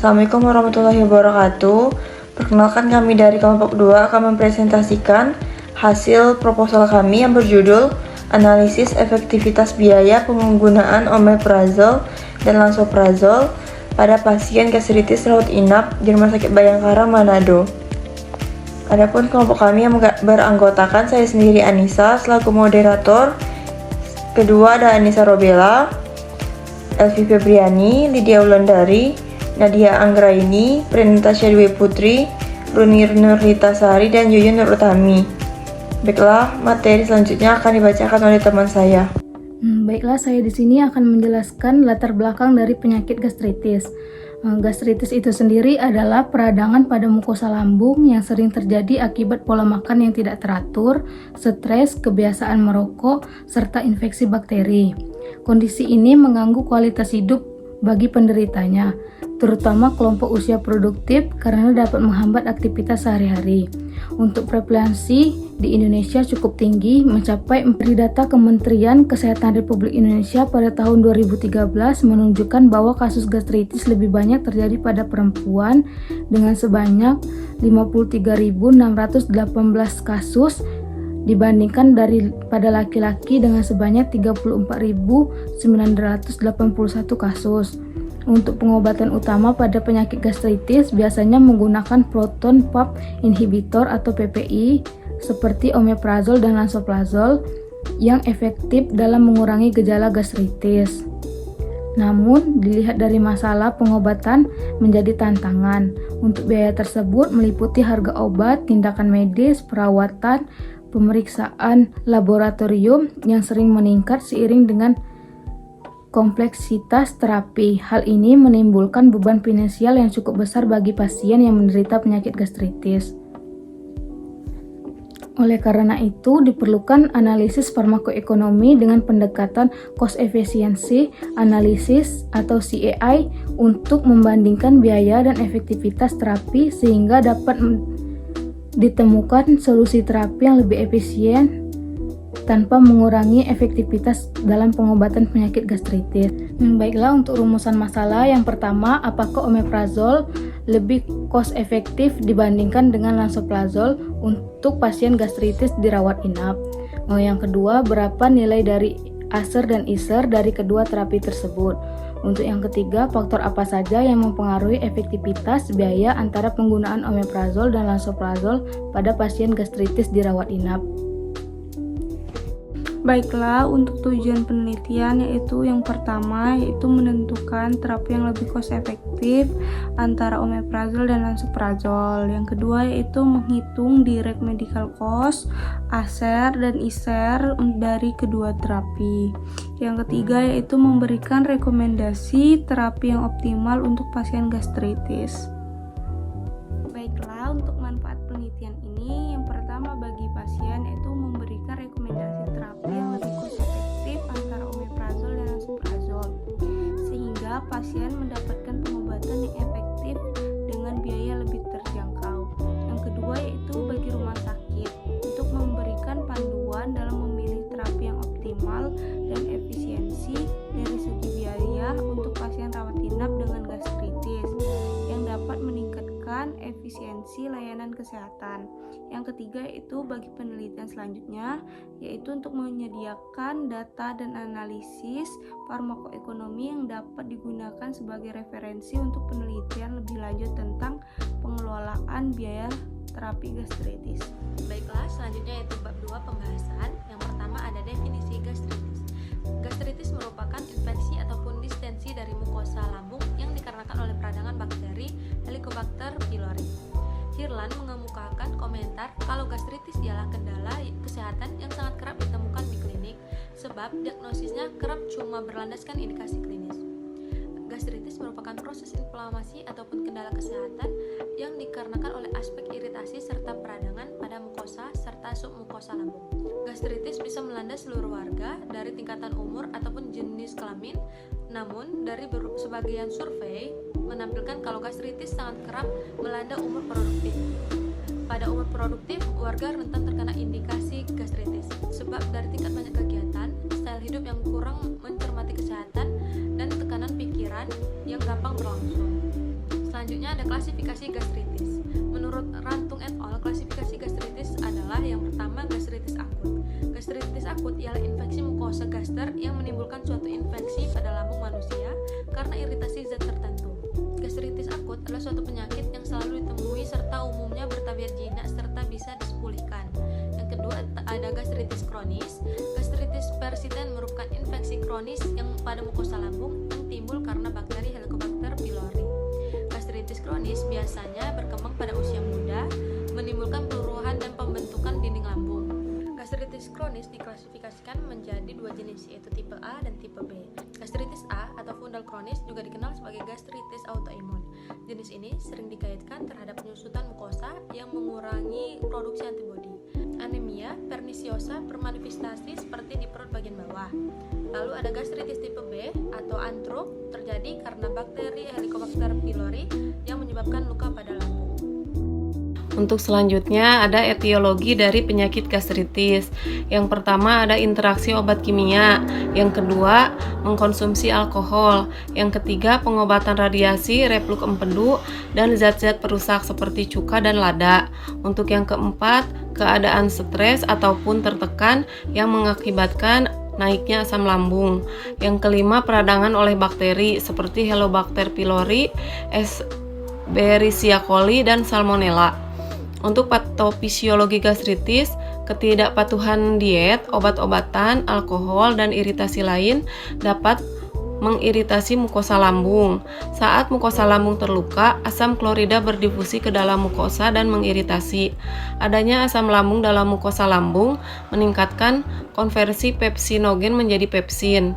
Assalamualaikum warahmatullahi wabarakatuh. Perkenalkan, kami dari kelompok 2 akan mempresentasikan hasil proposal kami yang berjudul Analisis Efektivitas Biaya Penggunaan Omeprazol dan Lansoprazol pada pasien gastritis rawat inap di Rumah Sakit Bayangkara, Manado. Adapun kelompok kami yang beranggotakan saya sendiri Anissa selaku moderator, kedua ada Anissa Robela, Elvi Febriani, Lydia Wulandari, Nadia Anggraini, Prenita Dwi Putri, Runir Nurlitasari, dan Yuyun Nur Utami. Baiklah, materi selanjutnya akan dibacakan oleh teman saya. Baiklah, saya di sini akan menjelaskan latar belakang dari penyakit gastritis. Gastritis itu sendiri adalah peradangan pada mukosa lambung yang sering terjadi akibat pola makan yang tidak teratur, stres, kebiasaan merokok, serta infeksi bakteri. Kondisi ini mengganggu kualitas hidup bagi penderitanya, terutama kelompok usia produktif karena dapat menghambat aktivitas sehari-hari. Untuk prevalensi di Indonesia cukup tinggi, mencapai dari data Kementerian Kesehatan Republik Indonesia pada tahun 2013 menunjukkan bahwa kasus gastritis lebih banyak terjadi pada perempuan dengan sebanyak 53.618 kasus dibandingkan pada laki-laki dengan sebanyak 34.981 kasus. Untuk pengobatan utama pada penyakit gastritis biasanya menggunakan proton pump inhibitor atau PPI seperti omeprazol dan lansoprazol yang efektif dalam mengurangi gejala gastritis. Namun, dilihat dari masalah pengobatan menjadi tantangan. Untuk biaya tersebut meliputi harga obat, tindakan medis, perawatan, pemeriksaan laboratorium yang sering meningkat seiring dengan kompleksitas terapi. Hal ini menimbulkan beban finansial yang cukup besar bagi pasien yang menderita penyakit gastritis. Oleh karena itu, diperlukan analisis farmakoekonomi dengan pendekatan cost efficiency analysis atau CEI untuk membandingkan biaya dan efektivitas terapi sehingga dapat ditemukan solusi terapi yang lebih efisien tanpa mengurangi efektivitas dalam pengobatan penyakit gastritis. Baiklah, untuk rumusan masalah yang pertama, apakah omeprazol lebih cost efektif dibandingkan dengan lansoprazol untuk pasien gastritis dirawat inap? Yang kedua, berapa nilai dari ASER dan ISER dari kedua terapi tersebut? Untuk yang ketiga, faktor apa saja yang mempengaruhi efektivitas biaya antara penggunaan omeprazol dan lansoprazol pada pasien gastritis dirawat inap? Baiklah, untuk tujuan penelitian yaitu yang pertama yaitu menentukan terapi yang lebih cost efektif antara omeprazol dan lansoprazol. Yang kedua yaitu menghitung direct medical cost, ASER dan ISER dari kedua terapi. Yang ketiga yaitu memberikan rekomendasi terapi yang optimal untuk pasien gastritis. Baiklah, untuk manfaat penelitian ini yang pertama bagi pasien yaitu memberikan rekomendasi terapi yang lebih cost efektif antara omeprazol dan lansoprazol sehingga pasien mendapatkan pengobatan yang efektif dengan biaya lebih terjangkau. Yang kedua yaitu bagi rumah sakit untuk memberikan panduan dalam memilih terapi yang optimal dan efisiensi dari segi biaya untuk pasien rawat inap dengan gastritis yang dapat meningkatkan efisiensi layanan kesehatan. Yang ketiga yaitu bagi penelitian selanjutnya yaitu untuk menyediakan data dan analisis farmakoekonomi yang dapat digunakan sebagai referensi untuk penelitian lebih lanjut tentang pengelolaan biaya terapi gastritis. Baiklah, selanjutnya yaitu bab 2 pembahasan. Yang pertama ada definisi gastritis. Gastritis merupakan infeksi ataupun distensi dari mukosa lambung yang dikarenakan oleh peradangan bakteri Helicobacter pylori. Hirlan mengemukakan komentar kalau gastritis ialah kendala kesehatan yang sangat kerap ditemukan di klinik sebab diagnosisnya kerap cuma berlandaskan indikasi klinis. Gastritis merupakan proses inflamasi ataupun kendala kesehatan yang dikarenakan oleh aspek iritasi serta peradangan pada mukosa serta submukosa lambung. Gastritis bisa melanda seluruh warga dari tingkatan umur ataupun jenis kelamin. Namun, dari sebagian survei menampilkan kalau gastritis sangat kerap melanda umur produktif. Pada umur produktif, warga rentan terkena indikasi gastritis sebab dari tingkat banyak kegiatan, style hidup yang kurang mencermati kesehatan, dan tekanan pikiran yang gampang berlangsung. Selanjutnya ada klasifikasi gastritis. Menurut Rantung et al., klasifikasi gastritis adalah yang pertama gastritis akut. Gastritis akut ialah infeksi mukosa gaster yang menimbulkan suatu infeksi pada lambung manusia karena iritasi zat tertentu. Gastritis akut adalah suatu penyakit yang selalu ditemui serta umumnya bertabiat jinak serta bisa disepulihkan. Yang kedua ada gastritis kronis. Gastritis persisten merupakan infeksi kronis yang pada mukosa lambung yang timbul karena bakteri Helicobacter pylori. Gastritis kronis biasanya berkembang pada usia muda, menimbulkan peluruhan dan pembentukan dinding lambung. Gastritis kronis diklasifikasikan menjadi dua jenis, yaitu tipe A dan tipe B. Gastritis A atau fundal kronis juga dikenal sebagai gastritis autoimun. Jenis ini sering dikaitkan terhadap penyusutan mukosa yang mengurangi produksi antibodi. Anemia pernisiosa bermanifestasi seperti di perut bagian bawah. Lalu ada gastritis tipe B atau antruk, terjadi karena bakteri Helicobacter pylori yang menyebabkan luka pada lambung. Untuk selanjutnya ada etiologi dari penyakit gastritis. Yang pertama ada interaksi obat kimia, yang kedua mengkonsumsi alkohol, yang ketiga pengobatan radiasi, reflux empedu, dan zat-zat perusak seperti cuka dan lada. Untuk yang keempat, keadaan stres ataupun tertekan yang mengakibatkan naiknya asam lambung. Yang kelima, peradangan oleh bakteri seperti Helicobacter pylori, Escherichia coli, dan Salmonella. Untuk patofisiologi gastritis, ketidakpatuhan diet, obat-obatan, alkohol, dan iritasi lain dapat mengiritasi mukosa lambung. Saat mukosa lambung terluka, asam klorida berdifusi ke dalam mukosa dan mengiritasi. Adanya asam lambung dalam mukosa lambung meningkatkan konversi pepsinogen menjadi pepsin.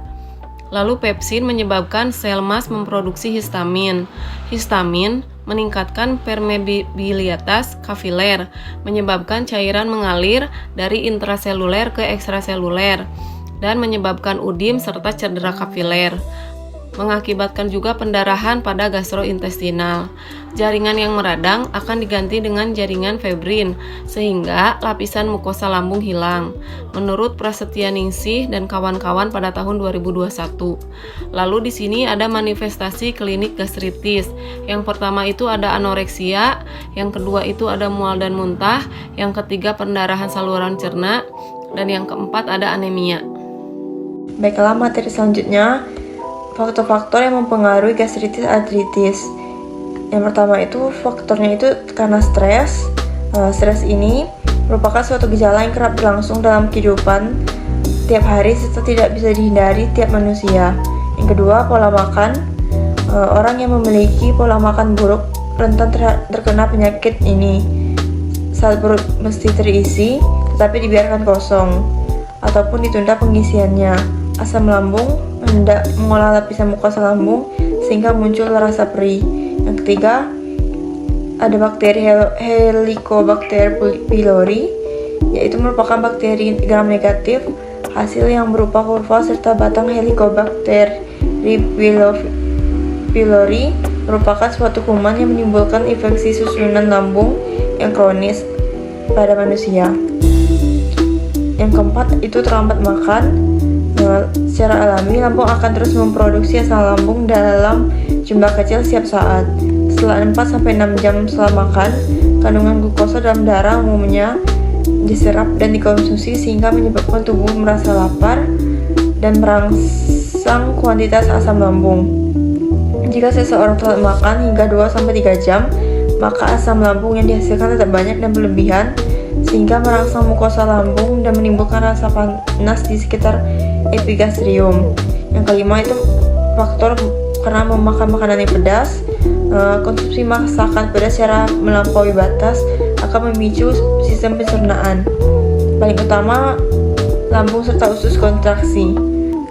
Lalu pepsin menyebabkan sel mas memproduksi histamin. Histamin meningkatkan permeabilitas kapiler, menyebabkan cairan mengalir dari intraseluler ke ekstraseluler, dan menyebabkan udim serta cedera kapiler. Mengakibatkan juga pendarahan pada gastrointestinal. Jaringan yang meradang akan diganti dengan jaringan fibrin, sehingga lapisan mukosa lambung hilang. Menurut Prasetya Ningsih dan kawan-kawan pada tahun 2021. Lalu di sini ada manifestasi klinik gastritis. Yang pertama itu ada anoreksia, yang kedua itu ada mual dan muntah, yang ketiga pendarahan saluran cerna, dan yang keempat ada anemia. Baiklah, materi selanjutnya faktor-faktor yang mempengaruhi gastritis artritis. Yang pertama itu faktornya itu karena stres. Stres ini merupakan suatu gejala yang kerap berlangsung dalam kehidupan tiap hari serta tidak bisa dihindari tiap manusia. Yang kedua, pola makan. Orang yang memiliki pola makan buruk rentan terkena penyakit ini. Saat perut mesti terisi tetapi dibiarkan kosong ataupun ditunda pengisiannya. Asam lambung hendak mengolah lapisan mukosa lambung sehingga muncul rasa perih. Yang ketiga, ada bakteri Helicobacter pylori, yaitu merupakan bakteri gram negatif, hasil yang berupa kurva serta batang Helicobacter pylori merupakan suatu kuman yang menimbulkan infeksi susunan lambung yang kronis pada manusia. Yang keempat itu terlambat makan. Secara alami, lambung akan terus memproduksi asam lambung dalam jumlah kecil setiap saat. Setelah 4-6 jam setelah makan, kandungan glukosa dalam darah umumnya diserap dan dikonsumsi sehingga menyebabkan tubuh merasa lapar dan merangsang kuantitas asam lambung. Jika seseorang telat makan hingga 2-3 jam, maka asam lambung yang dihasilkan tetap banyak dan berlebihan sehingga merangsang mukosa lambung dan menimbulkan rasa panas di sekitar epigastrium. Yang kelima itu faktor karena memakan makanan yang pedas. Konsumsi masakan pedas secara melampaui batas akan memicu sistem pencernaan. Paling utama, lambung serta usus kontraksi.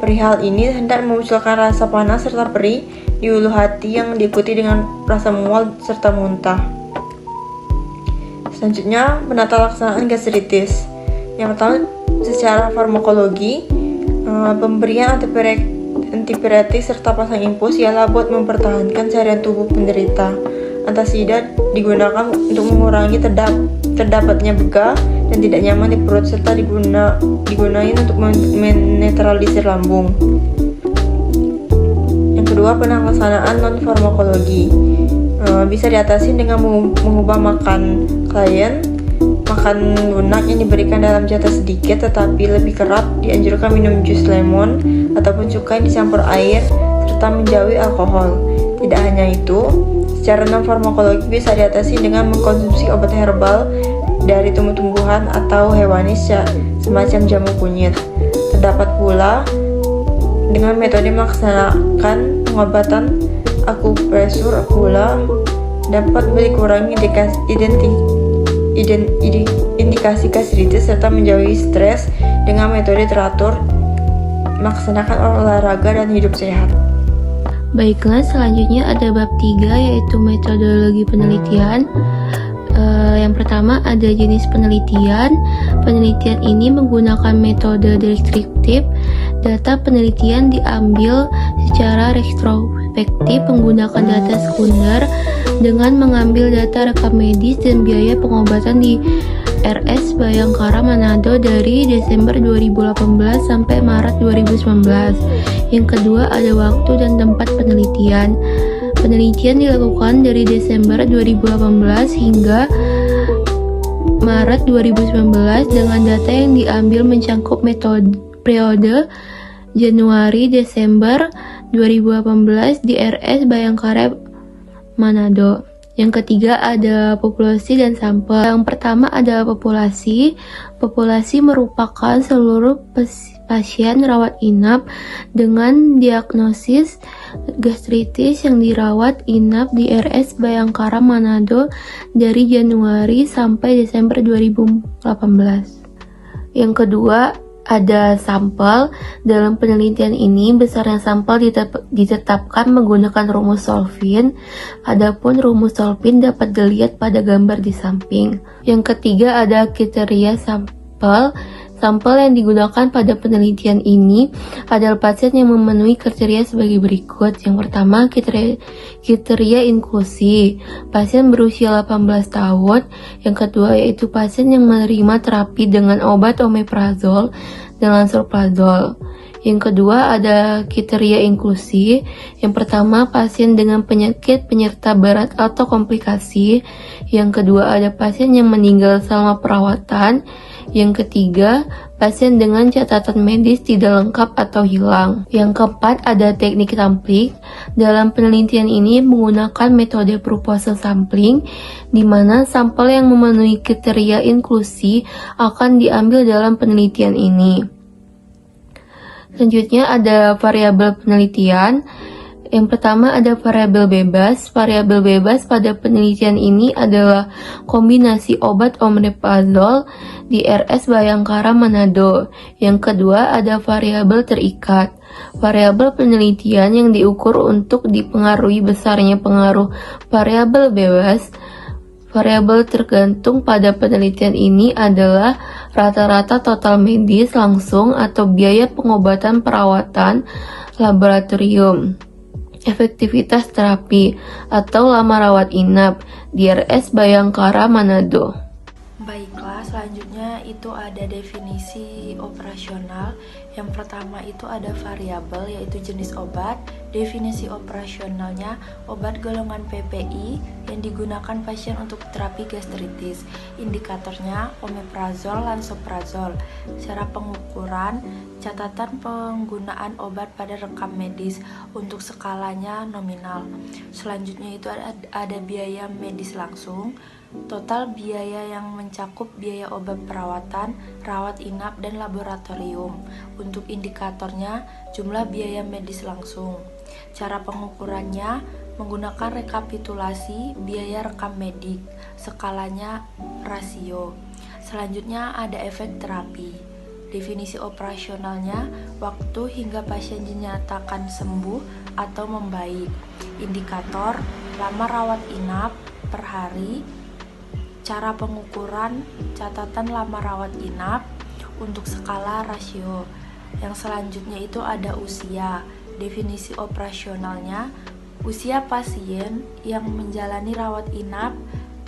Perihal ini hendak memunculkan rasa panas serta perih di ulu hati yang diikuti dengan rasa mual serta muntah. Selanjutnya, penata laksanaan gastritis. Yang pertama, secara farmakologi, pemberian antipiretik serta pasang infus ialah buat mempertahankan cairan tubuh penderita. Antasida digunakan untuk mengurangi terdapatnya begah dan tidak nyaman di perut serta digunakan untuk menetralisir lambung. Yang kedua, pelaksanaan non farmakologi. bisa diatasi dengan mengubah makan klien. Makan lunak yang diberikan dalam jatah sedikit tetapi lebih kerap. Dianjurkan minum jus lemon ataupun cuka yang dicampur air serta menjauhi alkohol. Tidak hanya itu, secara non-farmakologi bisa diatasi dengan mengkonsumsi obat herbal dari tumbuh-tumbuhan atau hewani semacam jamu kunyit. Terdapat pula dengan metode melaksanakan pengobatan akupresur pula dapat mengurangi indikasi gastritis serta menjauhi stres dengan metode teratur, melaksanakan olahraga dan hidup sehat. Baiklah, selanjutnya ada bab 3 yaitu metodologi penelitian. Yang pertama ada jenis penelitian. Penelitian ini menggunakan metode deskriptif. Data penelitian diambil secara retrospektif menggunakan data sekunder dengan mengambil data rekam medis dan biaya pengobatan di RS Bayangkara Manado dari Desember 2018 sampai Maret 2019. Yang kedua ada waktu dan tempat penelitian. Penelitian dilakukan dari Desember 2018 hingga Maret 2019 dengan data yang diambil mencakup periode Januari-Desember 2018 di RS Bayangkara Manado. Yang ketiga ada populasi dan sampel. Yang pertama ada populasi. Populasi merupakan seluruh pasien rawat inap dengan diagnosis gastritis yang dirawat inap di RS Bayangkara Manado dari Januari sampai Desember 2018. Yang kedua ada sampel. Dalam penelitian ini besarnya sampel ditetapkan menggunakan rumus Solvin. Adapun rumus Solvin dapat dilihat pada gambar di samping. Yang ketiga ada kriteria sampel. Sampel yang digunakan pada penelitian ini adalah pasien yang memenuhi kriteria sebagai berikut. Yang pertama, kriteria inklusi. Pasien berusia 18 tahun. Yang kedua yaitu pasien yang menerima terapi dengan obat omeprazol dan lansoprazol. Yang kedua ada kriteria inklusi. Yang pertama, pasien dengan penyakit penyerta berat atau komplikasi. Yang kedua ada pasien yang meninggal selama perawatan. Yang ketiga, pasien dengan catatan medis tidak lengkap atau hilang. Yang keempat ada teknik sampling. Dalam penelitian ini menggunakan metode proposal sampling, di mana sampel yang memenuhi kriteria inklusi akan diambil dalam penelitian ini. Selanjutnya ada variabel penelitian. Yang pertama ada variabel bebas. Variabel bebas pada penelitian ini adalah kombinasi obat omeprazol di RS Bayangkara Manado. Yang kedua ada variabel terikat. Variabel penelitian yang diukur untuk dipengaruhi besarnya pengaruh variabel bebas. Variabel tergantung pada penelitian ini adalah rata-rata total medis langsung atau biaya pengobatan perawatan laboratorium, efektivitas terapi, atau lama rawat inap di RS Bayangkara Manado. Baiklah, selanjutnya itu ada definisi operasional. Yang pertama itu ada variabel yaitu jenis obat. Definisi operasionalnya obat golongan PPI yang digunakan pasien untuk terapi gastritis. Indikatornya omeprazol, lansoprazol. Cara pengukuran, catatan penggunaan obat pada rekam medis. Untuk skalanya nominal. Selanjutnya itu ada biaya medis langsung. Total biaya yang mencakup biaya obat perawatan, rawat inap, dan laboratorium. Untuk indikatornya, jumlah biaya medis langsung. Cara pengukurannya menggunakan rekapitulasi biaya rekam medik, skalanya rasio. Selanjutnya ada efek terapi. Definisi operasionalnya, waktu hingga pasien dinyatakan sembuh atau membaik. Indikator, lama rawat inap per hari. Cara pengukuran, catatan lama rawat inap. Untuk skala rasio. Yang selanjutnya itu ada usia. Definisi operasionalnya, usia pasien yang menjalani rawat inap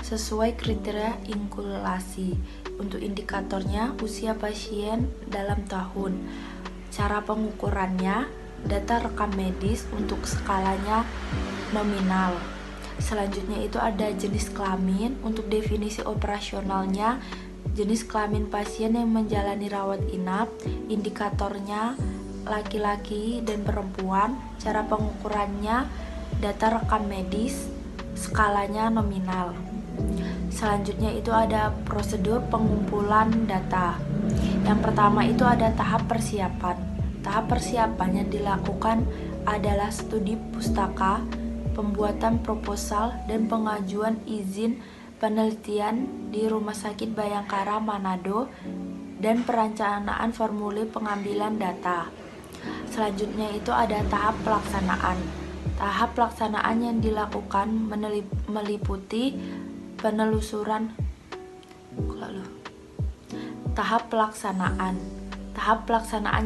sesuai kriteria inkulasi. Untuk indikatornya, usia pasien dalam tahun. Cara pengukurannya, data rekam medis. Untuk skalanya nominal. Selanjutnya itu ada jenis kelamin. Untuk definisi operasionalnya, jenis kelamin pasien yang menjalani rawat inap, indikatornya laki-laki dan perempuan, cara pengukurannya data rekam medis, skalanya nominal. Selanjutnya itu ada prosedur pengumpulan data. Yang pertama itu ada tahap persiapan. Tahap persiapannya dilakukan adalah studi pustaka, pembuatan proposal, dan pengajuan izin penelitian di Rumah Sakit Bayangkara Manado, dan perencanaan formulir pengambilan data. Selanjutnya itu ada tahap pelaksanaan. Tahap pelaksanaan yang dilakukan meliputi penelusuran. Tahap pelaksanaan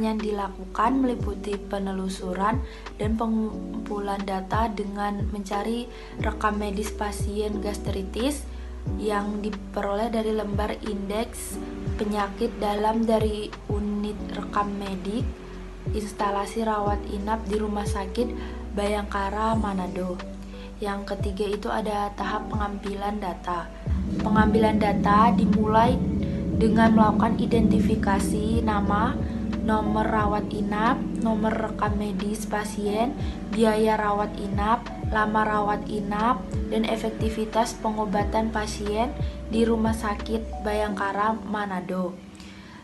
yang dilakukan meliputi penelusuran dan pengumpulan data dengan mencari rekam medis pasien gastritis yang diperoleh dari lembar indeks penyakit dalam dari unit rekam medik instalasi rawat inap di Rumah Sakit Bayangkara Manado. Yang ketiga itu ada tahap pengambilan data. Pengambilan data dimulai dengan melakukan identifikasi nama, nomor rawat inap, nomor rekam medis pasien, biaya rawat inap, lama rawat inap, dan efektivitas pengobatan pasien di Rumah Sakit Bayangkara Manado.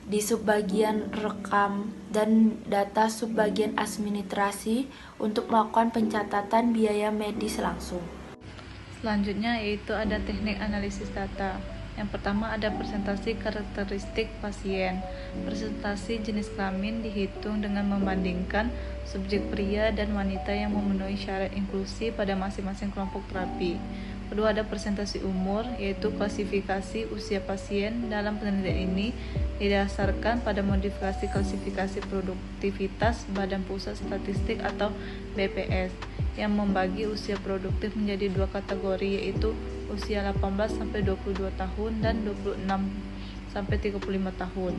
Di subbagian rekam dan data subbagian administrasi untuk melakukan pencatatan biaya medis langsung. Selanjutnya yaitu ada teknik analisis data. Yang pertama ada presentasi karakteristik pasien. Presentasi jenis kelamin dihitung dengan membandingkan subjek pria dan wanita yang memenuhi syarat inklusi pada masing-masing kelompok terapi. Kedua ada presentasi umur, yaitu klasifikasi usia pasien. Dalam penelitian ini didasarkan pada modifikasi klasifikasi produktivitas Badan Pusat Statistik atau BPS yang membagi usia produktif menjadi dua kategori, yaitu usia 18 sampai 22 tahun dan 26 sampai 35 tahun.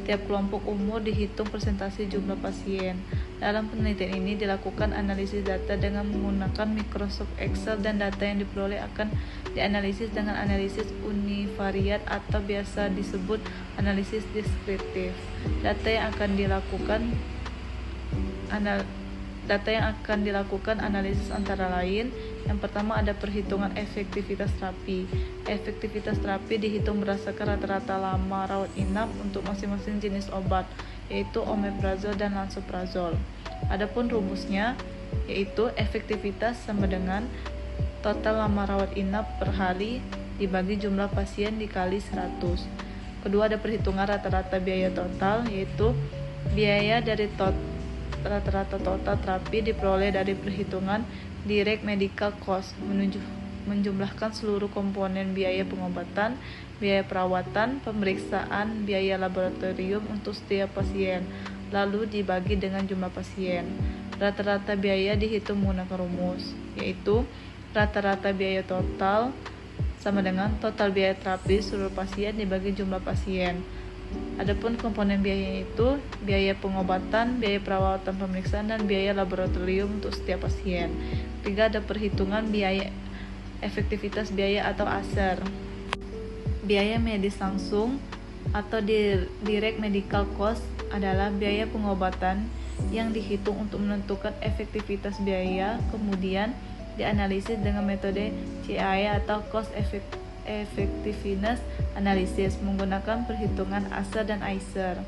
Tiap kelompok umur dihitung presentasi jumlah pasien. Dalam penelitian ini dilakukan analisis data dengan menggunakan Microsoft Excel, dan data yang diperoleh akan dianalisis dengan analisis univariat atau biasa disebut analisis deskriptif. Data yang akan dilakukan analisis antara lain. Yang pertama ada perhitungan efektivitas terapi. Efektivitas terapi dihitung berdasarkan rata-rata lama rawat inap untuk masing-masing jenis obat, yaitu omeprazol dan lansoprazol. Adapun rumusnya yaitu efektivitas sama dengan total lama rawat inap per hari dibagi jumlah pasien dikali 100. Kedua ada perhitungan rata-rata biaya total, yaitu biaya dari rata-rata total terapi diperoleh dari perhitungan direct medical cost, menjumlahkan seluruh komponen biaya pengobatan, biaya perawatan, pemeriksaan, biaya laboratorium untuk setiap pasien, lalu dibagi dengan jumlah pasien. Rata-rata biaya dihitung menggunakan rumus, yaitu rata-rata biaya total sama dengan total biaya terapi seluruh pasien dibagi jumlah pasien. Adapun komponen biaya itu biaya pengobatan, biaya perawatan pemeriksaan, dan biaya laboratorium untuk setiap pasien. Ketiga ada perhitungan biaya efektivitas biaya atau ASER. Biaya medis langsung atau direct medical cost adalah biaya pengobatan yang dihitung untuk menentukan efektivitas biaya, kemudian dianalisis dengan metode CAE atau cost effectiveness analysis menggunakan perhitungan ASER dan ICER.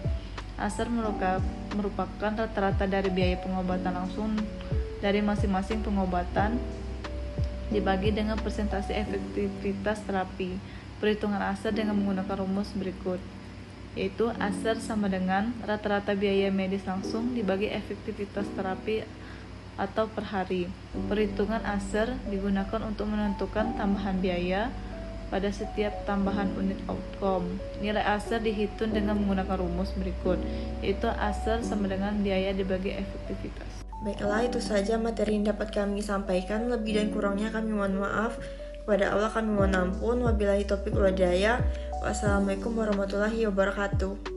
ASER merupakan rata-rata dari biaya pengobatan langsung dari masing-masing pengobatan dibagi dengan persentase efektivitas terapi. Perhitungan ASER dengan menggunakan rumus berikut, yaitu ASER sama dengan rata-rata biaya medis langsung dibagi efektivitas terapi atau per hari. Perhitungan ASER digunakan untuk menentukan tambahan biaya pada setiap tambahan unit outcome. Nilai ASER dihitung dengan menggunakan rumus berikut, yaitu ASER sama dengan biaya dibagi efektivitas. Baiklah, itu saja materi yang dapat kami sampaikan. Lebih dan kurangnya kami mohon maaf. Kepada Allah kami mohon ampun. Wabillahi taufiq wal hidayah. Wassalamualaikum warahmatullahi wabarakatuh.